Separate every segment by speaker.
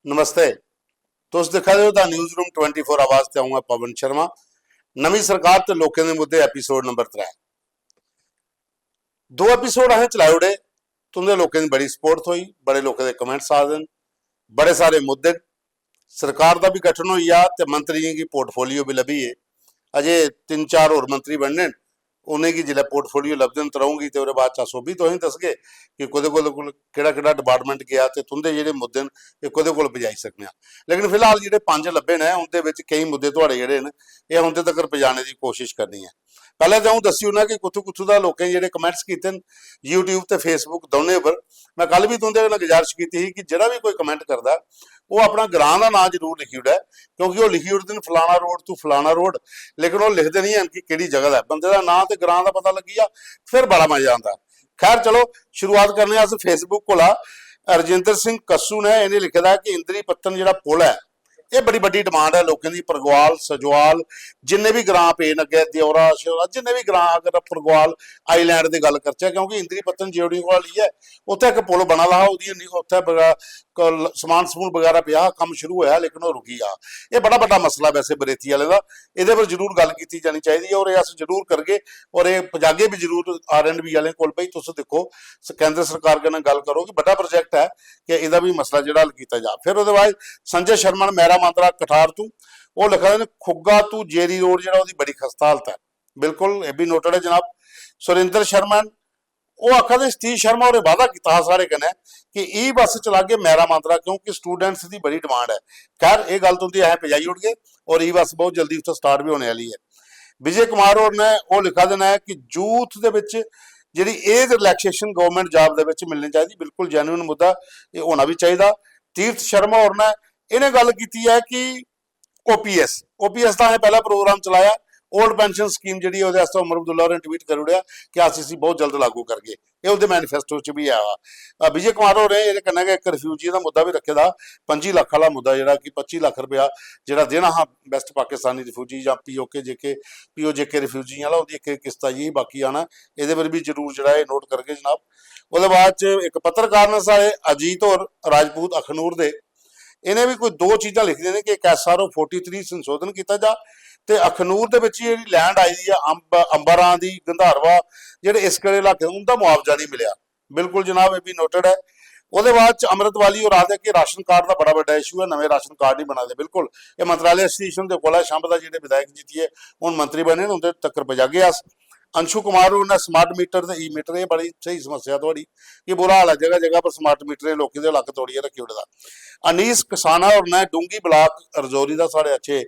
Speaker 1: नमस्ते। तुस दिखा रहे हो द न्यूज़ रूम 24 आवाज ते आऊँ पवन शर्मा। नवी सरकार ते लोकें दे मुद्दे एपीसोड नंबर 3। दो एपीसोड असें चलाई ओड़े। तुंदे लोकें दी बड़ी सपोर्ट थोई, बड़े लोकें दे कमेंट्स आ दे, बड़े सारे मुद्दे। सरकार दा भी गठन होई आ ते मंत्रियों की पोर्टफोलियो भी लभी है। अजे 3-4 होर मंत्री बनने, उनेंगी जिसलै पोर्टफोलियो लभदे न तरऊंगी तो बाद अस ओह भी तुसें दसगे कि कोदे कोल केड़ा डिपार्टमेंट गया ते तुंदे जेहड़े मुद्दे न ये कोदे कोल पजाई सकने। लेकिन फिलहाल जेहड़े 5 लब्भे ने उनदे विच कई मुद्दे तुहाडे जेहड़े न ये उंदे तक पजाने की कोशिश करनी है। पहले तो अऊं दस्सी ओड़ना कि कुत्थों कुत्थों दा लोकें जेहड़े कमेंट्स कीते न यूट्यूब ते फेसबुक दोनें पर। मैं कल भी तुंदे नाल गुजारिश की थी कि जेड़ा भी कोई कमेंट करदा वो अपना ग्रां का नाम जरूर लिखी ओड़े, क्योंकि वो लिखी ओड़दे फलाना रोड तू फलाना रोड, लेकिन वो लिखते नहीं हैं कि केड़ी जगह है। बंदे का नाम तो ग्रां का पता लगी जा, फिर बड़ा मजा आता। खैर चलो शुरुआत करने अस फेसबुक कोला। रजिंदर सिंह कस्सू ने इन्हें लिखे दा कि इंदरी पत्तन जिहड़ा पुल है ये बड़ी बड़ी डिमांड है लोगों की। परगवाल सजवाल जिन्ने भी ग्रां पेन अगे द्योरा श्योरा जिन्ने भी ग्रां, अगर परगवाल आईलैंड की गल करचे, क्योंकि इंदरी पत्तन जेवड़ी को है उत्थे एक पुल बना दा उत्थे समान समून वगैरह पिया कम शुरू होया, लेकिन वो रुकी आ। ये बड़ा बड़ा मसला वैसे बरेती वाले का, ये पर जरूर गल की जानी चाहिए और अस जरूर करगे और ये पजागे भी जरूर RNB वाले को। भाई तुम देखो केंद्र सरकार कन्नै गल करो कि बड़ा प्रोजेक्ट है कि यदा भी मसला जो हल किया जा। फिर वो बाद संजय शर्मा ने मैरा मांदरा कठार तू वो लिखा ने खुग्गा तू जेरी रोड जो बड़ी खस्ता हालत है। बिल्कुल ये भी नोटेड है जनाब। सुरिंदर शर्मा वो आखा दे सतीश शर्मा और वादा किया सारे कन्नै कि ई बस चला के मैरा मांदरा, क्योंकि स्टूडेंट्स की बड़ी डिमांड है। खैर ये गल तुंदी असें पजाई उड़ गए और ई बस बहुत जल्दी उत्थे स्टार्ट भी होने वाली है। विजय कुमार होर ने वो लिखा देना है कि यूथ दे विच जिहड़ी एज रिलैक्सेशन गवर्नमेंट जॉब दे विच मिलनी चाहिए। बिल्कुल जेन्युइन मुद्दा ये होना भी चाहिए। तीर्थ शर्मा होर ने इन्हें गल की है कि OPS का असें पहला प्रोग्राम चलाया। ओल्ड पेंशन स्कीम जी उमर अब्दुल्ला होरें ट्वीट कर उड़िया कि अस इसी बहुत जल्द लागू करगे। ये उसके मैनीफेस्टो च भी आया। विजय कुमार होरें ये कन्नै एक रिफ्यूजी का मुद्दा भी रखे दा 25 लाख वाला मुद्दा, जोड़ा कि 25 लाख रुपया जो देना हा वैस्ट पाकिस्तानी रिफ्यूजी या POJK रिफ्यूजी वाला उसकी एक किस्त आई बाकी आना। ये पर भी जरूर जो नोट करके जनाब। वो बाद एक पत्रकार ने साढ़े अजीत और राजपूत अखनूर के इन्हें भी कोई दो चीज़ा लिख दी कि एक SRO 43 संशोधन किया जा ते अखनूर के जी लैंड आई है अंबरां की गंधारवा जेडे इस कड़े इलाके उनका मुआवजा नहीं मिले। बिल्कुल जनाब ये भी नोटेड है। वो बाद अमृतवाली और आखते कि राशन कार्ड का बड़ा बड़ा इशू है, नवे राशन कार्ड नहीं बना दे। बिल्कुल ये मंत्रालय स्टेशन के कोल शंभ का जो विधायक जीतिए हूँ मंत्री बने उनके तक पजागे अस। अंशु कुमार उन्हें स्मार्ट मीटर ते E-मीटर, ये बड़ी सही समस्या थोड़ी कि बुरा हाल है जगह जगह पर स्मार्ट मीटर लोगों के लक तोड़िए रखी उड़दा। अनीस किसाना और ने डूंगी ब्लाक रजौरी का साढ़े अच्छे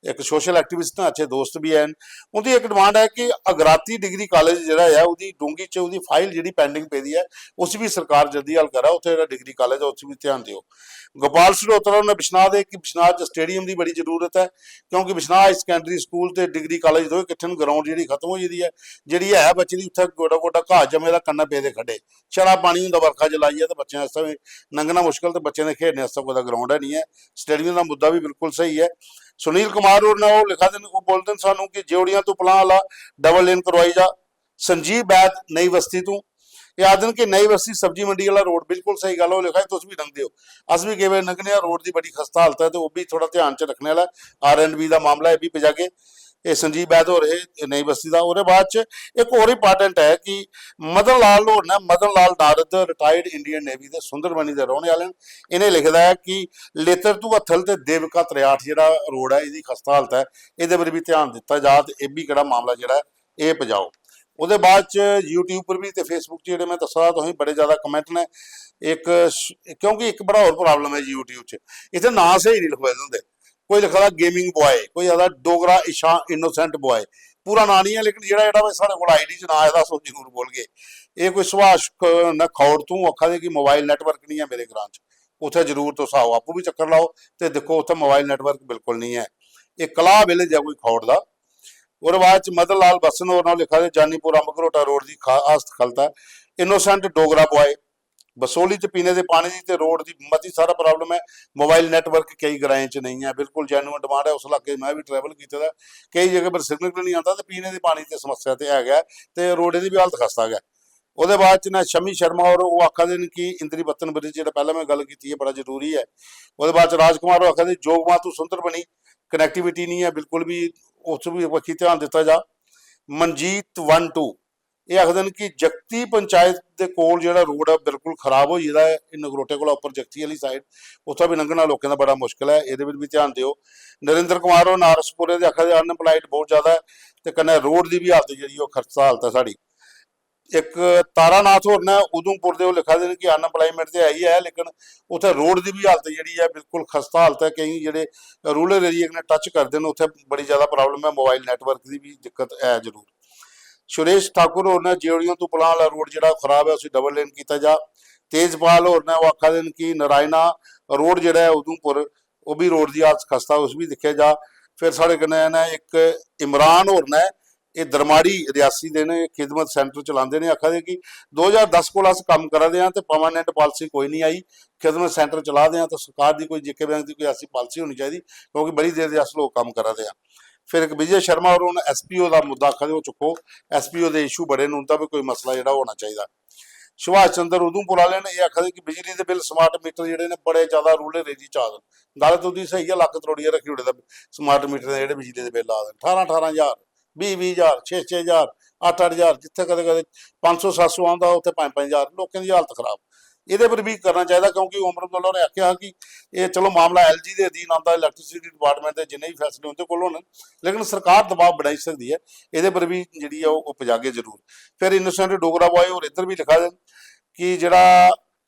Speaker 1: एक सोशल एक्टिविस्ट ने, अच्छे दोस्त भी हैं। उनकी एक डिमांड है कि अगराती डिग्री कॉलेज जो है उसकी डूंगी च उसकी फाइल जी पेंडिंग पेदी है उस भी सरकार जल्दी हल करा। उत्थे डिग्री कॉलेज है उस भी ध्यान दियो। गोपाल सडोत्रा ने बिश्नाह दे कि बिश्नाह स्टेडियम की बड़ी जरूरत है, क्योंकि बिश्नाह हाई सकैंडरी स्कूल तो डिग्री कॉलेज दो किट्ठे ग्राउंड जी खत्म हो जाती है। जी है बच्चे की उत्थे गोडा गोडा घाह जमे का कन्ना पेदे खड्डे छड़ा पानी होंगे वर्खा जलाई है तो बच्चों आस्ते लंघना मुश्किल, तो बच्चों ने खेलने वास्ते कोई ग्राउंड है नहीं है। स्टेडियम का मुद्दा भी बिल्कुल सही है। सुनील कुमार और ने लिखा दें वो बोलते हैं सानू कि जेवड़ियां तो पलां वाला डबल लेन करवाई जा। संजीव बैद नई बस्ती तू ये आदन कि नई बस्ती सब्जी मंडी वाला रोड बिल्कुल सही गल हो लिखा है। तुम भी लंघते हो अस भी कई बार लंघने रोड की बड़ी खस्ता हालत है, तो वह भी थोड़ा ध्यान च रखने वाला RNB का मामला है भी पजागे। ये संजीव बैद हो रहे नई बस्ती का। और बाद एक और इंपॉर्टेंट है कि मदन लाल होर ने Madan Lal Narad retired Indian navy के सुंदरबनी के रहने वाले। इन्हें लिखा है कि लेतर तू हथल तो देवका 63 जो रोड है इसकी खस्ता हालत है, ये पर भी ध्यान दिता जा। ये भी कड़ा मामला जोड़ा ये पजाओ। वो बाद यूट्यूब पर भी तो फेसबुक जो मैं दसा तो बड़े ज़्यादा कमेंट ने। एक क्योंकि एक बड़ा और प्रॉब्लम है यूट्यूब च इतने ना सही नहीं लिखवाए होंगे। कोई लिखा था गेमिंग बॉय, कोई आता डोगरा ईशा इनोसेंट बॉय, पूरा ना नहीं है लेकिन जो साढ़े को ID च ना आया सो जरूर बोल गए। ये कोई सुभाष न खौड़ तू आखा दे कि मोबाइल नैटवर्क नहीं है मेरे ग्रां च, उत्थे जरूर तुस आओ आपू भी चक्कर लाओ तो देखो उत्थे मोबाइल नैटवर्क बिल्कुल नहीं है। ये कलाह विलेज है कोई खौड़ का। और बाद मदन लाल बसन और लिखा है जानीपुर अम्बघरोटा रोड की खास खलता इनोसेंट डोगरा बॉय। बसोली च पीने के पानी की तो रोड की मती सारा प्रॉब्लम है। मोबाइल नैटवर्क कई ग्राएं च नहीं है। बिल्कुल जेन्युइन डिमांड है। उस इलाके मैं भी ट्रैवल किया कई जगह पर सिग्नल नहीं आता तो पीने के पानी की समस्या तो है तो रोड की भी हालत खस्ता है। ਉਹਦੇ ਬਾਅਦ ਚ ਨਾ ਸ਼ਮੀ ਸ਼ਰਮਾ ਔਰ ਉਹ ਆਖਦੇ ਨੇ ਕਿ ਇੰਦਰੀ ਬੱਤਨ ਬ੍ਰਿਜ ਜਿਹੜਾ ਪਹਿਲਾਂ ਮੈਂ ਗੱਲ ਕੀਤੀ ਹੈ ਬੜਾ ਜ਼ਰੂਰੀ ਹੈ। ਉਹਦੇ ਬਾਅਦ ਚ ਰਾਜਕੁਮਾਰ ਉਹ ਆਖਦੇ ਜੋਗ ਮਾਂ ਤੂੰ ਸੁੰਦਰ ਬਣੀ, ਕਨੈਕਟੀਵਿਟੀ ਨਹੀਂ ਹੈ ਬਿਲਕੁਲ ਵੀ, ਉਸ ਵੀ ਵੱਖੀ ਧਿਆਨ ਦਿੱਤਾ ਜਾ। ਮਨਜੀਤ 1-2 ਇਹ ਆਖਦੇ ਨੇ ਕਿ ਜਗਤੀ ਪੰਚਾਇਤ ਦੇ ਕੋਲ ਜਿਹੜਾ ਰੋਡ ਹੈ ਬਿਲਕੁਲ ਖਰਾਬ ਹੋ ਜਾਂਦਾ ਹੈ, ਇਹ ਨਗਰੋਟੇ ਕੋਲ ਉੱਪਰ ਜਗਤੀ ਵਾਲੀ ਸਾਈਡ ਉੱਥੋਂ ਵੀ ਲੰਘਣਾ ਲੋਕਾਂ ਦਾ ਬੜਾ ਮੁਸ਼ਕਿਲ ਹੈ, ਇਹਦੇ ਵਿੱਚ ਵੀ ਧਿਆਨ ਦਿਓ। ਨਰਿੰਦਰ ਕੁਮਾਰ ਉਹ ਨਾਰਸਪੁਰੇ ਦੇ ਆਖਦੇ ਅਨਪਲਾਈਡ ਬਹੁਤ ਜ਼ਿਆਦਾ ਹੈ ਤੇ ਕਨੇ ਰੋਡ ਦੀ ਵੀ ਹਾਲਤ ਜਿਹੜੀ ਉਹ ਖਸਤਾ ਹਾਲਤ ਹੈ ਸਾਡੀ। ਇੱਕ ਤਾਰਾਨਾਥ ਹੋਰ ਨੇ ਉਦਮਪੁਰ ਦੇ ਉਹ ਲਿਖਾ ਦੇ ਨੇ ਕਿ ਅਨਪਲਾਈਮੈਂਟ ਤੇ ਹੈ ਹੀ ਹੈ ਲੇਕਿਨ ਉੱਥੇ ਰੋਡ ਦੀ ਵੀ ਹਾਲਤ ਜਿਹੜੀ ਹੈ ਬਿਲਕੁਲ ਖਸਤਾ ਹਾਲਤ ਹੈ, ਕਈ ਜਿਹੜੇ ਰੂਰਲ ਏਰੀਆ ਨੇ ਟੱਚ ਕਰਦੇ ਨੇ ਉੱਥੇ ਬੜੀ ਜ਼ਿਆਦਾ ਪ੍ਰੋਬਲਮ ਹੈ, ਮੋਬਾਈਲ ਨੈਟਵਰਕ ਦੀ ਵੀ ਦਿੱਕਤ ਹੈ ਜ਼ਰੂਰ। ਸੁਰੇਸ਼ ਠਾਕੁਰ ਹੋਰ ਨੇ ਜੇੜੀਆਂ ਤੋਂ ਪਲਾਂ ਵਾਲਾ ਰੋਡ ਜਿਹੜਾ ਖਰਾਬ ਹੈ ਉਸੇ ਡਬਲ ਲੇਨ ਕੀਤਾ ਜਾ। ਤੇਜਪਾਲ ਹੋਰ ਨੇ ਉਹ ਆਖਾ ਦੇਣ ਕਿ ਨਾਰਾਇਣਾ ਰੋਡ ਜਿਹੜਾ ਹੈ ਉਦਮਪੁਰ ਉਹ ਵੀ ਰੋਡ ਦੀ ਹਾਲਤ ਖਸਤਾ ਉਸ ਵੀ ਦੇਖਿਆ ਜਾ। ਫਿਰ ਸਾਡੇ ਕਨੇ ਨਾ ਇੱਕ ਇਮਰਾਨ ਹੋਰ ਨੇ ਇਹ ਦਰਮਾੜੀ ਰਿਆਸੀ ਦੇ ਨੇ ਖਿਦਮਤ ਸੈਂਟਰ ਚਲਾਉਂਦੇ ਨੇ, ਆਖਦੇ ਕਿ 2010 ਕੋਲ ਅਸੀਂ ਕੰਮ ਕਰਦੇ ਹਾਂ ਤੇ ਪਰਮਾਨੈਂਟ ਪਾਲਿਸੀ ਕੋਈ ਨਹੀਂ ਆਈ, ਖਿਦਮਤ ਸੈਂਟਰ ਚਲਾਦੇ ਹਾਂ ਤਾਂ ਸਰਕਾਰ ਦੀ ਕੋਈ ਜੇਕੇ ਬੈਂਕ ਦੀ ਕੋਈ ਐਸੀ ਪਾਲਿਸੀ ਹੋਣੀ ਚਾਹੀਦੀ ਕਿਉਂਕਿ ਬੜੀ ਦੇਰ ਦੇ ਅਸੀਂ ਲੋਕ ਕੰਮ ਕਰਦੇ ਹਾਂ। ਫਿਰ ਇੱਕ ਵਿਜੇ ਸ਼ਰਮਾ ਔਰ ਉਹਨਾਂ ਐਸਪੀਓ ਦਾ ਮੁੱਦਾ ਆਖਦੇ ਉਹ ਚੁੱਕੋ, ਐਸਪੀਓ ਦੇ ਇਸ਼ੂ ਬੜੇ ਨੇ ਉਹਦਾ ਵੀ ਕੋਈ ਮਸਲਾ ਜਿਹੜਾ ਹੋਣਾ ਚਾਹੀਦਾ। ਸੁਭਾਸ਼ ਚੰਦਰ ਉਦਮਪੁਰ ਵਾਲੇ ਨੇ ਇਹ ਆਖਦੇ ਕਿ ਬਿਜਲੀ ਦੇ ਬਿੱਲ ਸਮਾਰਟ ਮੀਟਰ ਜਿਹੜੇ ਨੇ ਬੜੇ ਜ਼ਿਆਦਾ ਰੂਰਲ ਏਰੀਆ ਚ ਆ ਦੇਣ, ਗੱਲ ਤਾਂ ਉਹਦੀ ਸਹੀ ਹੈ, ਲੱਖ ਕਰੋੜੀਆ ਰੱਖੀ ਉੜੇ ਦਾ ਸਮਾਰਟ ਮੀਟਰ ਦੇ ਜਿਹੜੇ ਬਿਜਲੀ ਦੇ ਬਿੱਲ ਆ ਦੇਣ 18,000 20,000 6,000 8,000 ਜਿੱਥੇ ਕਦੇ ਕਦੇ 500-700 ਆਉਂਦਾ ਉੱਥੇ 5,000 ਲੋਕਾਂ ਦੀ ਹਾਲਤ ਖਰਾਬ। ਇਹਦੇ ਪਰ ਵੀ ਕਰਨਾ ਚਾਹੀਦਾ ਕਿਉਂਕਿ ਉਮਰ ਵੱਲੋਂ ਨੇ ਆਖਿਆ ਕਿ ਇਹ ਚਲੋ ਮਾਮਲਾ ਐਲਜੀ ਦੇ ਅਧੀਨ ਆਉਂਦਾ, ਇਲੈਕਟ੍ਰਿਸਿਟੀ ਡਿਪਾਰਟਮੈਂਟ ਦੇ ਜਿੰਨੇ ਵੀ ਫੈਸਲੇ ਉਹਦੇ ਕੋਲ ਹੋਣ ਲੇਕਿਨ ਸਰਕਾਰ ਦਬਾਅ ਬਣਾਈ ਸਕਦੀ ਹੈ, ਇਹਦੇ ਪਰ ਵੀ ਜਿਹੜੀ ਆ ਉਹ ਪਜਾਗੇ ਜ਼ਰੂਰ। ਫਿਰ ਇਨੋਸੈਂਟ ਡੋਗਰਾ ਬॉय ਹੋਰ ਇੱਧਰ ਵੀ ਲਿਖਾ ਦੇਣ ਕਿ ਜਿਹੜਾ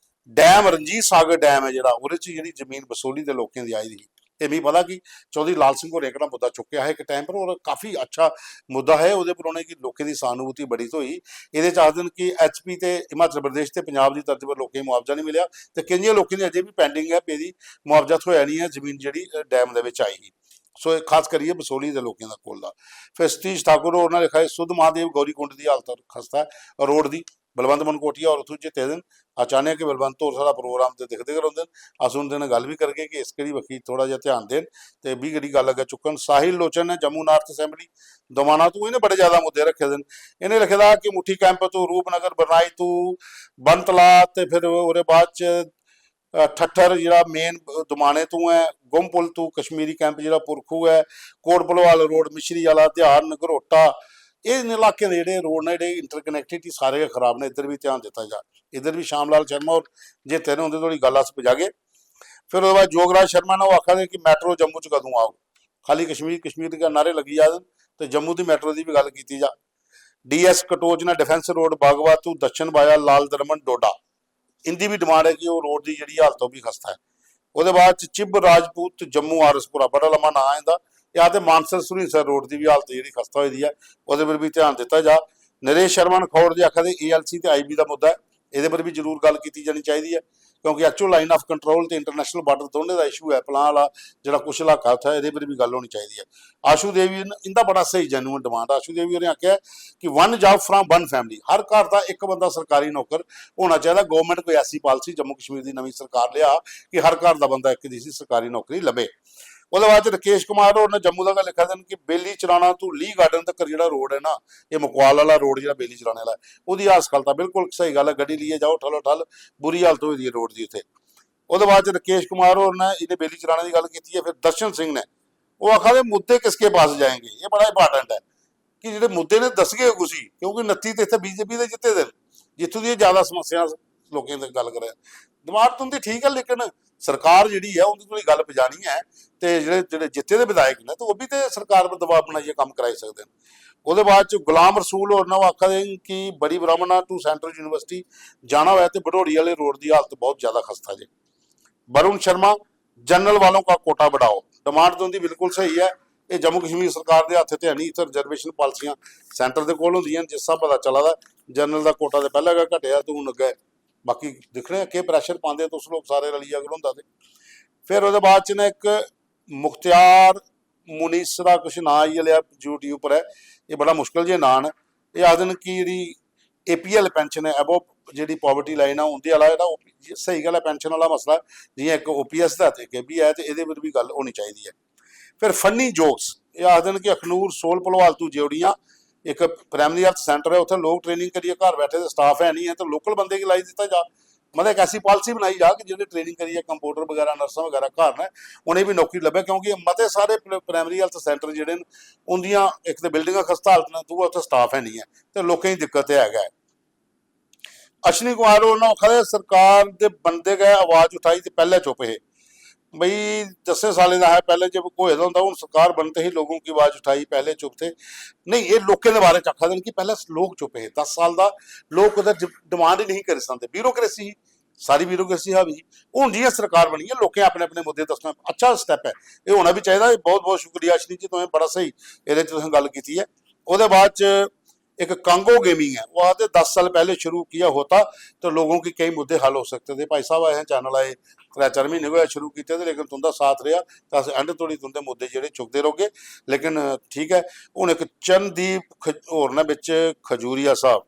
Speaker 1: ਡੈਮ ਰਣਜੀਤ ਸਾਗਰ ਡੈਮ ਹੈ ਜਿਹੜਾ ਉਹਦੇ 'ਚ ਜਿਹੜੀ ਜ਼ਮੀਨ ਵਸੂਲੀ ਦੇ ਲੋਕਾਂ ਦੀ ਆਈ ਦੀ ਇਹ ਵੀ ਪਤਾ ਕਿ ਚੌਧਰੀ ਲਾਲ ਸਿੰਘ ਹੋਰੇ ਕਿਹੜਾ ਮੁੱਦਾ ਚੁੱਕਿਆ ਹੈ ਇੱਕ ਟਾਈਮ ਪਰ ਔਰ ਕਾਫੀ ਅੱਛਾ ਮੁੱਦਾ ਹੈ, ਉਹਦੇ ਪਰ ਉਹਨੇ ਕਿ ਲੋਕਾਂ ਦੀ ਸਹਾਨੂਭੂਤੀ ਬੜੀ ਹੋਈ। ਇਹਦੇ ਚ ਆਖਦੇ ਕਿ ਐਚਪੀ ਤੇ ਹਿਮਾਚਲ ਪ੍ਰਦੇਸ਼ ਤੇ ਪੰਜਾਬ ਦੀ ਧਰਤੀ ਪਰ ਲੋਕਾਂ ਨੂੰ ਮੁਆਵਜ਼ਾ ਨਹੀਂ ਮਿਲਿਆ ਤੇ ਕਈਆਂ ਲੋਕਾਂ ਦੀ ਅਜੇ ਵੀ ਪੈਂਡਿੰਗ ਹੈ ਪੇਦੀ ਮੁਆਵਜ਼ਾ ਹੋਇਆ ਨਹੀਂ ਹੈ ਜ਼ਮੀਨ ਜਿਹੜੀ ਡੈਮ ਦੇ ਵਿੱਚ ਆਈ ਸੀ, ਸੋ ਇਹ ਖਾਸ ਕਰੀਏ ਬਸੋਲੀ ਦੇ ਲੋਕਾਂ ਦਾ ਕੋਲ ਦਾ। ਫਿਰ ਸਤੀਸ਼ ਠਾਕੁਰ ਉਹਨਾਂ ਲਿਖਿਆ ਸੁਧ ਮਹਾਦੇਵ ਗੌਰੀ ਕੁੰਡ ਦੀ ਹਾਲਤ ਖਸਤਾ ਹੈ, ਰੋਡ ਦੀ ਬਲਵੰਤ ਮਨਕੋਟੀਆ ਔਰ ਉਥੋਂ ਜਿੱਤੇ ਦਿਨ ਅਚਾਨਕ ਕਿ ਬਲਵੰਤ ਹੋਰ ਸਾਡਾ ਪ੍ਰੋਗਰਾਮ ਤੇ ਦਿਖਦੇ ਕਰਾਉਂਦੇ ਅਸੀਂ ਉਹਨਾਂ ਨਾਲ ਗੱਲ ਵੀ ਕਰਕੇ ਕਿ ਇਸ ਕਿਹੜੀ ਵਕੀਲ ਥੋੜਾ ਜਿਹਾ ਧਿਆਨ ਦੇਣ ਤੇ ਵੀ ਕਿਹੜੀ ਗੱਲ ਅੱਗੇ ਚੁੱਕਣ। ਸਾਹਿਲ ਲੋਚਨ ਨੇ ਜੰਮੂ ਨਾਰਥ ਅਸੈਂਬਲੀ ਦਮਾਨਾ ਤੋਂ ਇਹਨੇ ਬੜੇ ਜ਼ਿਆਦਾ ਮੁੱਦੇ ਰੱਖੇ ਦਿਨ, ਇਹਨੇ ਲਿਖਿਆ ਕਿ ਮੁੱਠੀ ਕੈਂਪ ਤੋਂ ਰੂਪਨਗਰ ਬਰਨਾਈ ਤੋਂ ਬੰਤਲਾ ਤੇ ਫਿਰ ਉਹਦੇ ਬਾਅਦ ਚ ਠੱਠਰ ਜਿਹੜਾ ਮੇਨ ਦਮਾਨੇ ਤੋਂ ਹੈ, ਗੁੰਮਪੁਲ ਤੋਂ ਕਸ਼ਮੀਰੀ ਕੈਂਪ ਜਿਹੜਾ ਪੁਰਖੂ ਹੈ, ਕੋਟਪਲਵਾਲ ਰੋਡ ਮਿਸ਼ਰੀ ਵਾਲਾ ਧਿਆਨ ਨਗਰੋਟਾ ਇਹ ਇਲਾਕੇ ਦੇ ਜਿਹੜੇ ਰੋਡ ਨੇ ਜਿਹੜੇ ਇੰਟਰਕਨੈਕਟਿਵਿਟੀ ਸਾਰੇ ਖਰਾਬ ਨੇ, ਇੱਧਰ ਵੀ ਧਿਆਨ ਦਿੱਤਾ ਜਾ। ਇੱਧਰ ਵੀ ਸ਼ਾਮ ਲਾਲ ਸ਼ਰਮਾ ਔਰ ਜੇ ਤੈਨੂੰ ਹੁੰਦੇ ਥੋੜੀ ਗੱਲ ਅਸ ਪਜਾਗੇ। ਫਿਰ ਉਹਦੇ ਬਾਅਦ ਜੋਗਰਾਜ ਸ਼ਰਮਾ ਨੇ ਉਹ ਆਖਦੇ ਕਿ ਮੈਟਰੋ ਜੰਮੂ ਚ ਕਦੋਂ ਆਓ, ਖਾਲੀ ਕਸ਼ਮੀਰ ਦੇ ਨਾਰੇ ਲੱਗੀ ਜਾ ਤੇ ਜੰਮੂ ਦੀ ਮੈਟਰੋ ਦੀ ਵੀ ਗੱਲ ਕੀਤੀ ਜਾ। ਡੀਐਸ ਕਟੋਚ ਨੇ ਡਿਫੈਂਸ ਰੋਡ ਬਾਗਵਾ ਤੋਂ ਦਸ਼ਣ ਬਾਇਆ ਲਾਲ ਦਰਮਨ ਡੋਡਾ ਇੰਦੀ ਵੀ ਡਿਮਾਂਡ ਹੈ ਕਿ ਉਹ ਰੋਡ ਦੀ ਜਿਹੜੀ ਹਾਲਤ ਉਹ ਵੀ ਖਸਤਾ ਹੈ। ਉਹਦੇ ਬਾਅਦ ਚ ਚਿਬ ਰਾਜਪੂਤ ਜੰਮੂ ਆਰਸਪੁਰਾ ਬੜਾ ਲੰਮਾ ਨਾਂ ਇਹਦਾ, ਜਾਂ ਤੇ ਮਾਨਸਰ ਸੁਰੀਸਰ ਰੋਡ ਦੀ ਵੀ ਹਾਲਤ ਜਿਹੜੀ ਖਸਤਾ ਹੋਈ ਦੀ ਹੈ ਉਹਦੇ ਪਰ ਵੀ ਧਿਆਨ ਦਿੱਤਾ ਜਾ। ਨਰੇਸ਼ ਸ਼ਰਮਾ ਖੌੜ ਦੇ ਆਖਦੇ ਏਐਲਸੀ ਤੇ ਆਈਬੀ ਦਾ ਮੁੱਦਾ ਹੈ, ਇਹਦੇ ਪਰ ਵੀ ਜ਼ਰੂਰ ਗੱਲ ਕੀਤੀ ਜਾਣੀ ਚਾਹੀਦੀ ਹੈ ਕਿਉਂਕਿ ਐਕਚੁਅਲ ਲਾਈਨ ਆਫ ਕੰਟਰੋਲ ਤੇ ਇੰਟਰਨੈਸ਼ਨਲ ਬਾਰਡਰ ਦੋਨੇ ਦਾ ਇਸ਼ੂ ਹੈ। ਪਲਾਂ ਵਾਲਾ ਜਿਹੜਾ ਕੁਛ ਇਲਾਕਾ ਉੱਥੇ ਇਹਦੇ ਪਰ ਵੀ ਗੱਲ ਹੋਣੀ ਚਾਹੀਦੀ ਹੈ। ਆਸ਼ੂ ਦੇਵੀ ਇਹਦਾ ਬੜਾ ਸਹੀ ਜੈਨੂਅਨ ਡਿਮਾਂਡ। ਆਸ਼ੂ ਦੇਵੀ ਉਹਨੇ ਆਖਿਆ ਕਿ one job from one family, ਹਰ ਘਰ ਦਾ ਇੱਕ ਬੰਦਾ ਸਰਕਾਰੀ ਨੌਕਰ ਹੋਣਾ ਚਾਹੀਦਾ। ਗਵਰਨਮੈਂਟ ਕੋਈ ਐਸੀ ਪਾਲਿਸੀ ਜੰਮੂ ਕਸ਼ਮੀਰ ਦੀ ਨਵੀਂ ਸਰਕਾਰ ਲਿਆ ਕਿ ਹਰ ਘਰ ਦਾ ਬੰਦਾ ਇੱਕ ਦੀ ਸਰਕਾਰੀ ਨੌਕਰੀ ਲੱਭੇ। ਉਹਦੇ ਬਾਅਦ ਰਕੇਸ਼ ਕੁਮਾਰ ਉਹਨੇ ਜੰਮੂ ਦਾ ਲਿਖਿਆ ਦੇਣ ਕਿ ਬੇਲੀ ਚਰਾਣਾ ਤੋਂ ਲੀ ਗਾਰਡਨ ਤੱਕ ਜਿਹੜਾ ਰੋਡ ਹੈ ਨਾ ਇਹ ਮਕਵਾਲ ਵਾਲਾ ਰੋਡ ਜਿਹੜਾ ਬੇਲੀ ਚਰਾਣੇ ਵਾਲਾ ਉਹਦੀ ਹਾਲਤ ਬਿਲਕੁਲ ਸਹੀ ਗੱਲ ਹੈ, ਗੱਡੀ ਲਈਏ ਜਾਓ ਠੱਲੋ ਠੱਲ ਬੁਰੀ ਹਾਲਤ ਹੋਈ ਦੀ ਰੋਡ ਦੀ ਉੱਥੇ। ਉਹਦੇ ਬਾਅਦ ਰਕੇਸ਼ ਕੁਮਾਰ ਉਹਨੇ ਇਹਨੇ ਬੇਲੀ ਚਰਾਣੇ ਦੀ ਗੱਲ ਕੀਤੀ ਹੈ। ਫਿਰ ਦਰਸ਼ਨ ਸਿੰਘ ਨੇ ਉਹ ਆਖਦੇ ਮੁੱਦੇ ਕਿਸਕੇ ਪਾਸ ਜਾਏंगे, ਇਹ ਬੜਾ ਇੰਪਾਰਟੈਂਟ ਹੈ ਕਿ ਜਿਹੜੇ ਮੁੱਦੇ ਨੇ ਦੱਸਗੇ ਗੁਸੀ ਕਿਉਂਕਿ 29 ਤੇ ਇੱਥੇ ਬੀਜੇਪੀ ਦੇ ਜਿੱਤੇ ਦਿਨ ਜਿੱਥੋਂ ਦੀ ਜ਼ਿਆਦਾ ਸਮੱਸਿਆ ਲੋਕਾਂ ਦੀ ਗੱਲ ਕਰਿਆ ਦਿਮਾਗ ਤੋਂ ਦੀ ਠੀਕ ਹੈ ਲੇਕਿਨ ਸਰਕਾਰ ਜਿਹੜੀ ਹੈ ਉਹਦੀ ਕੋਈ ਗੱਲ ਪਜਾਣੀ ਹੈ ਤੇ ਜਿਹੜੇ ਜਿੱਤੇ ਦੇ ਵਿਧਾਇਕ ਨੇ ਤੇ ਉਹ ਵੀ ਤੇ ਸਰਕਾਰ ਪਰ ਦਬਾਅ ਬਣਾਈਏ ਕੰਮ ਕਰਾਈ ਸਕਦੇ ਨੇ। ਉਹਦੇ ਬਾਅਦ ਚ ਗੁਲਾਮ ਰਸੂਲ ਹੋਰ ਨਾ ਆਖਦੇ ਕਿ ਬੜੀ ਬ੍ਰਾਹਮਣਾ ਟੂ ਸੈਂਟਰਲ ਯੂਨੀਵਰਸਿਟੀ ਜਾਣਾ ਹੋਇਆ ਤੇ ਭੜੋੜੀ ਵਾਲੇ ਰੋਡ ਦੀ ਹਾਲਤ ਬਹੁਤ ਜ਼ਿਆਦਾ ਖਸਤਾ ਜੇ। वरुण शर्मा जनरल वालों का कोटा बढ़ाओ, डिमांड तो उनकी बिल्कुल सही है। ये जम्मू कश्मीर सरकार के हत्थ ते है नहीं, इत्थे रिजर्वेशन पॉलिसियां सेंटर के कोल होंदियां, जिस सा पता चला दा जनरल का कोटा तो पहले घटिया तो हुण अगे बाकी दिखने के प्रैशर पाते तुस लोग सारे रली अगर होंदा ते। फिर उसदे बाद च ना एक मुख्तियार मुनीसरा कुछ ना ही लिया यूट्यूब पर है, ये बड़ा मुश्किल जे नाम है। ये आखदे न कि जी APL पेंशन है अबो जी पॉवर्टी लाइन है उनके वाला जो सही गल है पेंशन वाला मसला जियां एक OPS का भी है तो ये भी गल होनी चाहिए है। फिर फनी जोक्स ये आखते हैं कि अखनूर सोल भलवाल तू जेवड़ियाँ एक प्राइमरी हैल्थ सेंटर है, उत्थे लोग ट्रेनिंग करिए, घर बैठे तो स्टाफ है नहीं है, तो लोकल बंदे की लाई दिता जा। मतलब एक ऐसी पॉलिसी बनाई जा कि जिन्हें ट्रेनिंग करिए, कंप्यूटर वगैरह नर्सा वगैरह घर ने उन्हें भी नौकरी लभे, क्योंकि मते सारे प्राइमरी हैल्थ सेंटर जिहड़े न उनदियां एक तो बिल्डिंगां खस्ता हालत ने, दूआ उत्थे स्टाफ है नहीं है, तो लोकें दी दिक्कत है। अश्विनी कुमार उन्होंने आखा सरकार दे बंदे गए आवाज उठाई तो पहले चुप है। बई 10 साल का है, पहले जब कोई होता हूँ सरकार बनते ही लोगों की आवाज उठाई, पहले चुप थे। नहीं, ये लोगों के बारे आखा देन कि पहले लोग चुप है। 10 साल का लोग डिमांड ही नहीं कर सकते, ब्यूरोक्रेसी सारी ब्यूरोक्रेसी है भी। हूँ जियां सरकार बनी है, लोगों अपने अपने मुद्दे दसना अच्छा स्टैप है, ये होना भी चाहिए। बहुत बहुत शुक्रिया अश्विनी जी, तुम्हें बड़ा सही ये गल की है। वो बाद एक कांगो गेमिंग है, वो आते 10 साल पहले शुरू किया होता तो लोगों के कई मुद्दे हल हो सकते थे। भाई साहब आए चैनल आए 3-4 महीने हुए शुरू किए थे, लेकिन तुंदा साथ रहा तो अस एंड तोड़ी तुंदे मुद्दे जेह्ड़े चुकते रहोगे। लेकिन ठीक है, हूँ एक चरणदीप होर ने बिच खजूरिया साहब,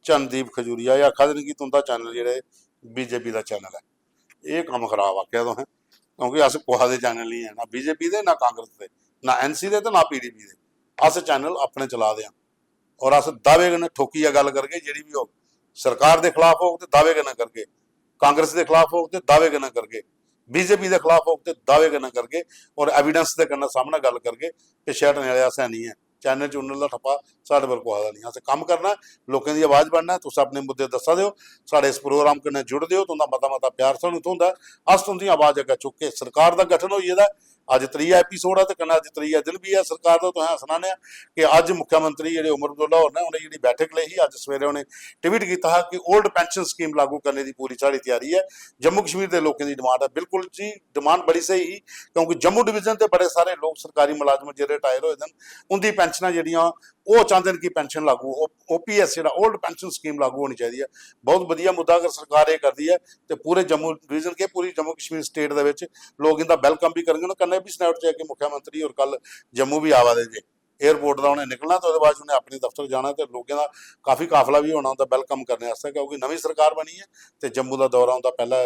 Speaker 1: चरणदीप खजूरिया, ये आखा दे कि तुंदा चैनल जेह्ड़े बीजेपी का चैनल है, ये कम खराब आख्या तुसें, क्योंकि अस कुसा दे चैनल नहीं है, ना बीजेपी दे, ना कांग्रेस दे, ना एनसी दे, ना पीडीपी दे। अस चैनल अपने चला दे और अस दावे कन्नै ठोकिया गल करके जी भी हो, सरकार के खिलाफ हो तो दावे कन्नै करके, कांग्रेस के खिलाफ हो तो दावे कन्नै करके, बीजेपी के खिलाफ हो तो दावे कन्नै करके, और एविडेंस के कन्नै सामने गल करके कि शैटने वाले अस नहीं है। चैनल चुनने का ठप्पा साढ़े पर कुसा दा नहीं, अस कम करना, लोगों की आवाज़ बनना है। तुस अपने मुद्दे दसा दो, साढ़े इस प्रोग्राम कन्नै जुड़दे हो, तुंदा मता मता प्यार सानूं थोंदा। अस तुंदी आवाज़ अग्गें चुक के, सरकार का गठन हो गेदा, अज 3 एपीसोड है, तो कन्नै अज 3 दिन भी है सरकार का। तुसें सनाने कि अज मुख्यमंत्री जिहड़े उमर अब्दुल्ला होर ने, उन्हें जिहड़ी बैठक लई ही, अज सवेरे उन्हें ट्वीट किया कि ओल्ड पेंशन स्कीम लागू करने की पूरी साड़ी तैयारी है। जम्मू कश्मीर के लोगों की डिमांड है, बिल्कुल जी डिमांड बड़ी सही ही, क्योंकि जम्मू डिवीजन के बड़े सारे लोग सरकारी मुलाजम जो रिटायर होए उनकी पेंशनां जिहड़ियां वो चाहते हैं कि पेंशन लागू, OPS जो ओल्ड पेंशन स्कीम लागू होनी चाहिए है। बहुत वधिया मुद्दा अगर सरकार ये करती है तो पूरे जम्मू डिवीजन के, पूरी जम्मू कश्मीर स्टेट के लोग इनका वेलकम भी करेंगे। कन्नै भी सनैप च कि मुख्यमंत्री और कल जम्मू भी आवा दे जे, एयरपोर्ट का उन्हें निकलना, तो बाद उन्हें अपने दफ्तर जाना, तो लोगों का काफ़ी काफिला भी होना उनका वेलकम करने वास्ते, क्योंकि नवी सरकार बनी है तो जम्मू का दौरा उनका पहला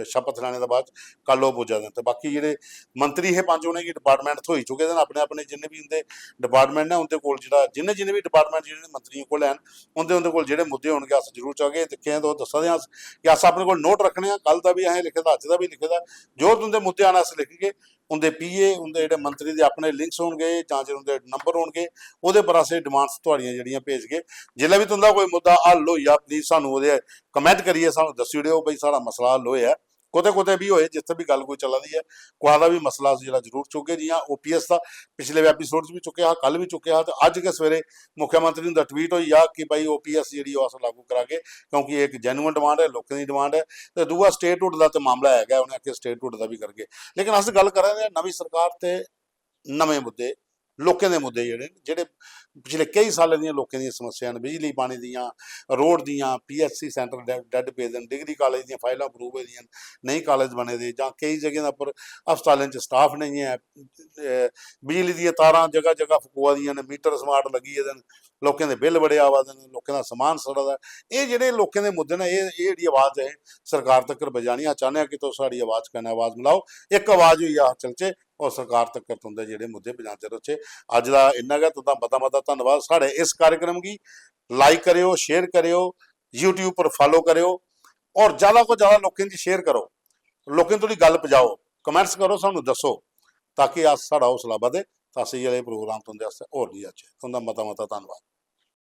Speaker 1: शपथ लैने के बाद कल वो पुज्जा दे। तो बाकी जेह्ड़े मंत्री है 5 उन्हेंगी डिपार्टमेंट थ्होई चुके हैं, अपने अपने जिन्ने भी उनके डिपार्टमेंट ने उनके कोल जिहड़ा जिन्ने जिन्ने भी डिपार्टमेंट जिन्हें मंत्रियों को लैन उनके कोल जेह्ड़े मुद्दे होणगे अस जरूर चाहगे दिक्खे हैं, तो दसा दें कि अस अपने कोल नोट रखने, कल का भी असें लिखे दा, अज का भी लिखे दा, जो तुंदे मुद्दे आने अस लिखगे। उनके PA उनके जेह्ड़े मंत्री के अपने लिंक्स होणगे जां जे उनके नंबर होणगे, उहदे पर अस डिमांड्स तुहाड़ियां जेह्ड़ियां भेजगे। जिसलै भी तुंदा कोई मुद्दा हल होइया प्लीज सानूं ओहदे कमेंट करिए सानूं दस्सी ओड़ेओ बई साढ़ा मसला हल होया। कुतै कुतै भी होए, जित्थे भी गल कोई चला दी है, कुसा दा भी मसला अस जेह्ड़ा जरूर चुकगे। जियां OPS का पिछले एपीसोड भी चुके हा, कल भी चुके हा, तो अज के सवेरे मुख्यमंत्री हुंदा ट्वीट होई आ कि भाई OPS जी अस लागू करागे, क्योंकि एक जैनुअन डिमांड है, लोगों की डिमांड है। तो दूआ स्टेटहुड का तो मामला है, उन्हें आखिया स्टेटहुड का भी करगे। लेकिन अस गल करा रहे नवी सरकार ते नवे मुद्दे, लोगों के मुद्दे जेह्ड़े पिछले कई सालों दी लोगों दी समस्या ने, बिजली पानी दियां, रोड दियां, PSC सेंटर डैड पे दे, डिग्री कॉलेज दी फाइलां अप्रूव होई दियां, नई कॉलेज बने दे, जां कई जगह पर हस्पतालें च स्टाफ नहीं है, बिजली दी तारां जगह जगह फकोआ दियां ने, मीटर स्मार्ट लगी गेदे न, लोगों के बिल बड़े आवा दे न, लोगों का समान सड़ा दा। ये जेह्ड़े लोगों के मुद्दे ने, ये जेह्ड़ी आवाज़ है सरकार तक पजानी। अस चाहते हैं कि तुस साड़ी आवाज़ कन्नै आवाज़ मिलाओ, एक आवाज़ होई आ चलचे और सरकार तक तुंदे जेह्ड़े मुद्दे पजाते रौचे। अज का इन्ना गै, तुंदा मता मता धन्नवाद। साढ़े इस कार्यक्रम की लाइक करियो, शेयर करियो, यूट्यूब पर फॉलो करियो, और ज़्यादा को ज़्यादा लोगों की शेयर करो, लोगों तोड़ी गल पजाओ, कमेंट्स करो, सानूं दसो, ताकि अस साढ़ा हौसला बधे, तो अस ये प्रोग्राम तुंदे आस्तै होर भी अच्छे। तुंदा मता मता धन्नवाद।